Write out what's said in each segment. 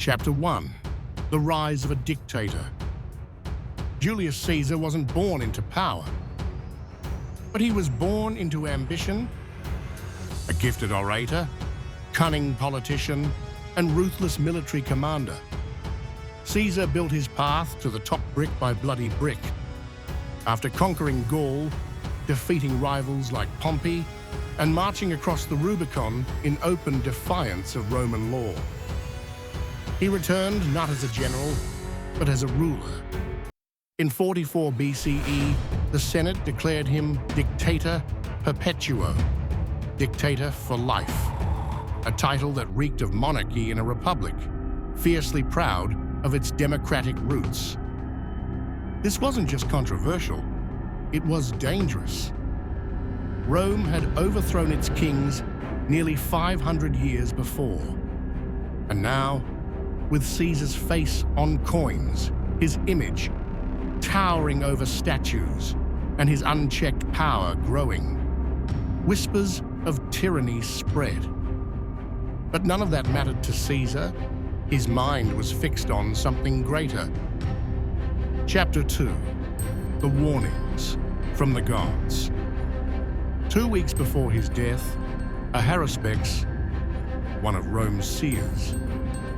Chapter 1. The Rise of a Dictator. Julius Caesar wasn't born into power, but he was born into ambition, a gifted orator, cunning politician, and ruthless military commander. Caesar built his path to the top brick by bloody brick. After conquering Gaul, defeating rivals like Pompey, and marching across the Rubicon in open defiance of Roman law. He returned not as a general, but as a ruler. In 44 BCE, the Senate declared him Dictator Perpetuo, Dictator for life, a title that reeked of monarchy in a republic, fiercely proud of its democratic roots. This wasn't just controversial, it was dangerous. Rome had overthrown its kings nearly 500 years before. And now, with Caesar's face on coins, his image towering over statues, and his unchecked power growing, whispers of tyranny spread. But none of that mattered to Caesar. His mind was fixed on something greater. Chapter 2. The Warnings from the Gods. 2 weeks before his death, a haruspex, one of Rome's seers,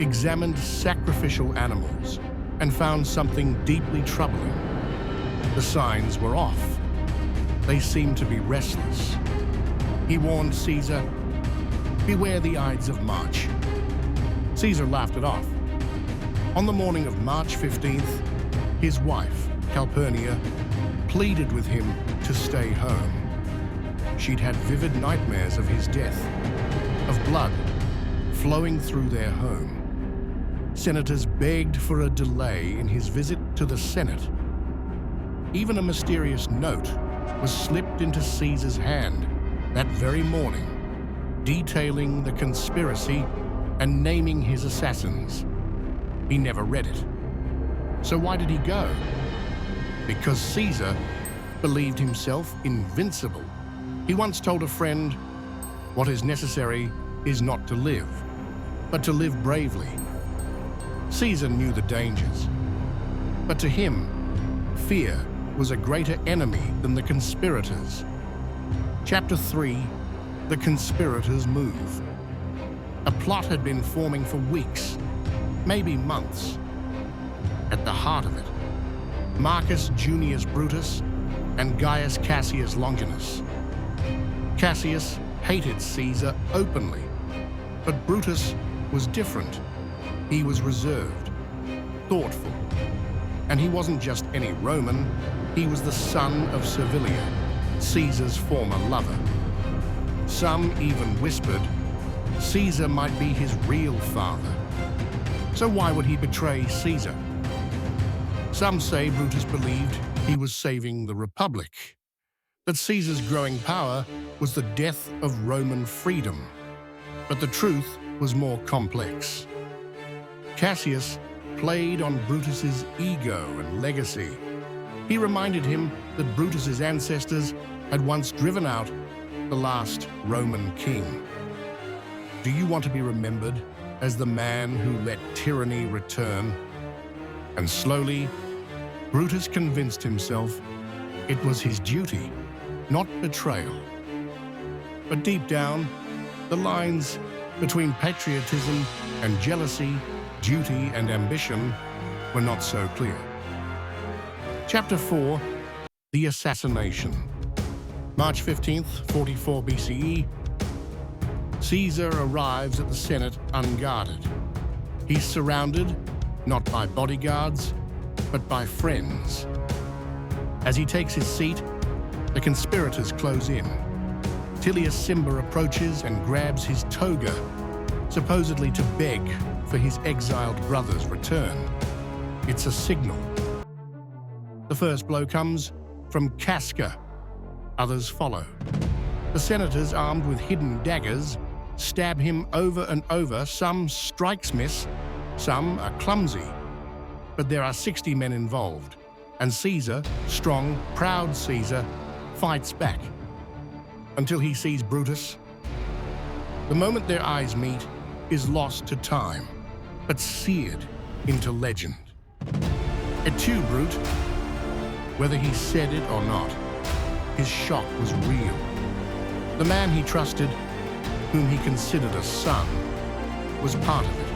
examined sacrificial animals and found something deeply troubling. The signs were off. They seemed to be restless. He warned Caesar, "Beware the Ides of March." Caesar laughed it off. On the morning of March 15th, his wife, Calpurnia, pleaded with him to stay home. She'd had vivid nightmares of his death, of blood flowing through their home. Senators begged for a delay in his visit to the Senate. Even a mysterious note was slipped into Caesar's hand that very morning, detailing the conspiracy and naming his assassins. He never read it. So why did he go? Because Caesar believed himself invincible. He once told a friend, "What is necessary is not to live, but to live bravely." Caesar knew the dangers, but to him, fear was a greater enemy than the conspirators. Chapter 3. The Conspirators' Move. A plot had been forming for weeks, maybe months. At the heart of it, Marcus Junius Brutus and Gaius Cassius Longinus. Cassius hated Caesar openly, but Brutus was different. He was reserved, thoughtful, and he wasn't just any Roman, he was the son of Servilia, Caesar's former lover. Some even whispered Caesar might be his real father. So why would he betray Caesar? Some say Brutus believed he was saving the Republic, that Caesar's growing power was the death of Roman freedom. But the truth was more complex. Cassius played on Brutus's ego and legacy. He reminded him that Brutus's ancestors had once driven out the last Roman king. Do you want to be remembered as the man who let tyranny return? And slowly, Brutus convinced himself it was his duty, not betrayal. But deep down, the lines between patriotism and jealousy, duty and ambition were not so clear. Chapter 4. The Assassination. March 15th, 44 BCE, Caesar arrives at the Senate unguarded. He's surrounded, not by bodyguards, but by friends. As he takes his seat, the conspirators close in. Tullius Cimber approaches and grabs his toga, supposedly to beg for his exiled brother's return. It's a signal. The first blow comes from Casca. Others follow. The senators, armed with hidden daggers, stab him over and over. Some strikes miss, some are clumsy. But there are 60 men involved, and Caesar, strong, proud Caesar, fights back until he sees Brutus. The moment their eyes meet is lost to time. but seared into legend. Et tu, Brute? Whether he said it or not, his shock was real. The man he trusted, whom he considered a son, was part of it.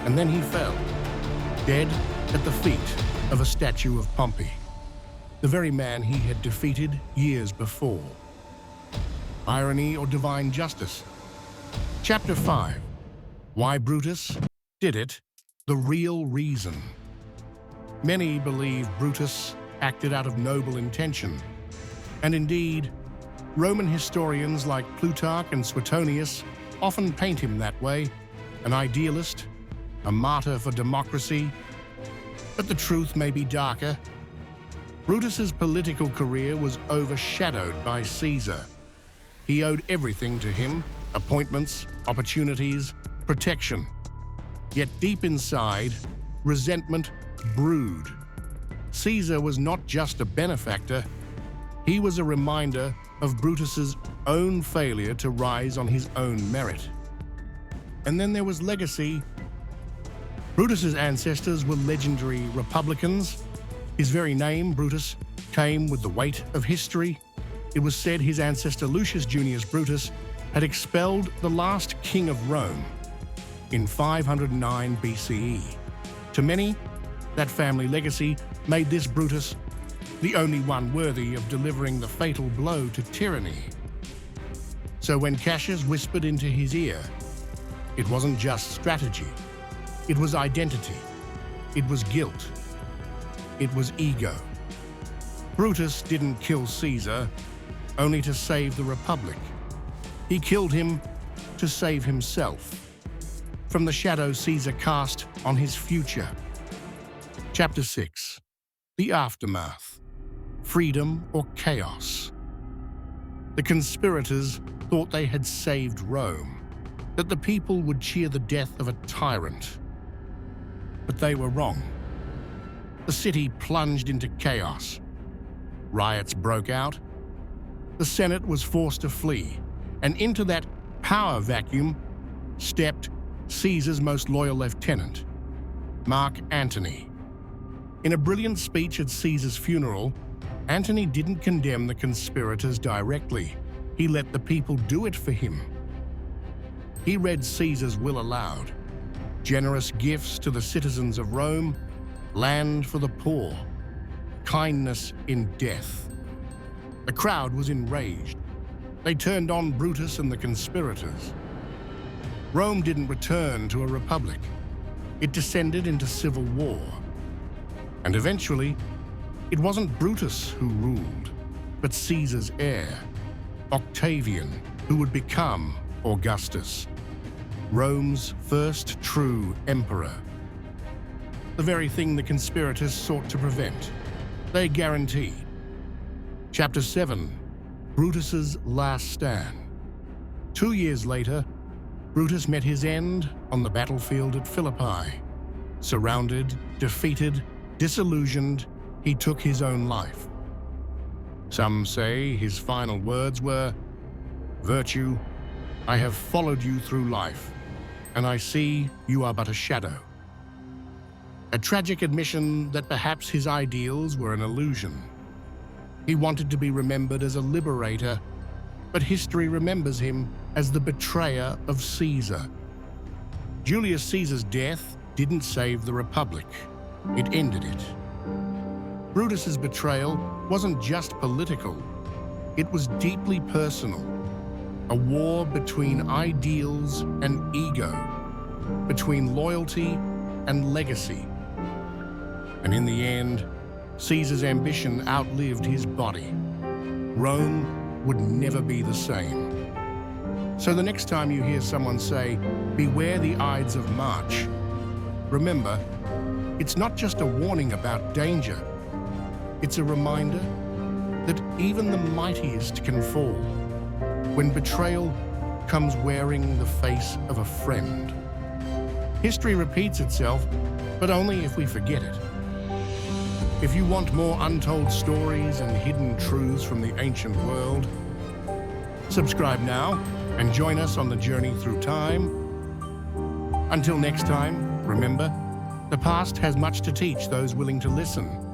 And then he fell, dead at the feet of a statue of Pompey, the very man he had defeated years before. Irony or divine justice? Chapter 5. Why Brutus did it, the real reason. Many believe Brutus acted out of noble intention, and indeed, Roman historians like Plutarch and Suetonius often paint him that way, an idealist, a martyr for democracy. But the truth may be darker. Brutus's political career was overshadowed by Caesar. He owed everything to him: appointments, opportunities, protection. Yet deep inside, resentment brewed. Caesar was not just a benefactor, he was a reminder of Brutus's own failure to rise on his own merit. And then there was legacy. Brutus's ancestors were legendary republicans. His very name, Brutus, came with the weight of history. It was said his ancestor Lucius Junius Brutus had expelled the last king of Rome in 509 BCE. To many, that family legacy made this Brutus the only one worthy of delivering the fatal blow to tyranny. So when Cassius whispered into his ear, it wasn't just strategy, it was identity, it was guilt, it was ego. Brutus didn't kill Caesar only to save the Republic. He killed him to save himself from the shadow Caesar cast on his future. Chapter 6. The Aftermath. Freedom or chaos? The conspirators thought they had saved Rome, that the people would cheer the death of a tyrant. But they were wrong. The city plunged into chaos. Riots broke out. The Senate was forced to flee, and into that power vacuum stepped Caesar's most loyal lieutenant, Mark Antony. In a brilliant speech at Caesar's funeral, Antony didn't condemn the conspirators directly. He let the people do it for him. He read Caesar's will aloud: generous gifts to the citizens of Rome, land for the poor, kindness in death. The crowd was enraged. They turned on Brutus and the conspirators. Rome didn't return to a republic. It descended into civil war. And eventually, it wasn't Brutus who ruled, but Caesar's heir, Octavian, who would become Augustus, Rome's first true emperor. The very thing the conspirators sought to prevent, they guaranteed. Chapter 7. Brutus's Last Stand. 2 years later, Brutus met his end on the battlefield at Philippi. Surrounded, defeated, disillusioned, he took his own life. Some say his final words were, "Virtue, I have followed you through life, and I see you are but a shadow." A tragic admission that perhaps his ideals were an illusion. He wanted to be remembered as a liberator, but history remembers him as the betrayer of Caesar. Julius Caesar's death didn't save the Republic, it ended it. Brutus's betrayal wasn't just political, it was deeply personal. A war between ideals and ego, between loyalty and legacy. And in the end, Caesar's ambition outlived his body. Rome would never be the same. So the next time you hear someone say, "Beware the Ides of March," remember, it's not just a warning about danger. It's a reminder that even the mightiest can fall when betrayal comes wearing the face of a friend. History repeats itself, but only if we forget it. If you want more untold stories and hidden truths from the ancient world, subscribe now and join us on the journey through time. Until next time, remember, the past has much to teach those willing to listen.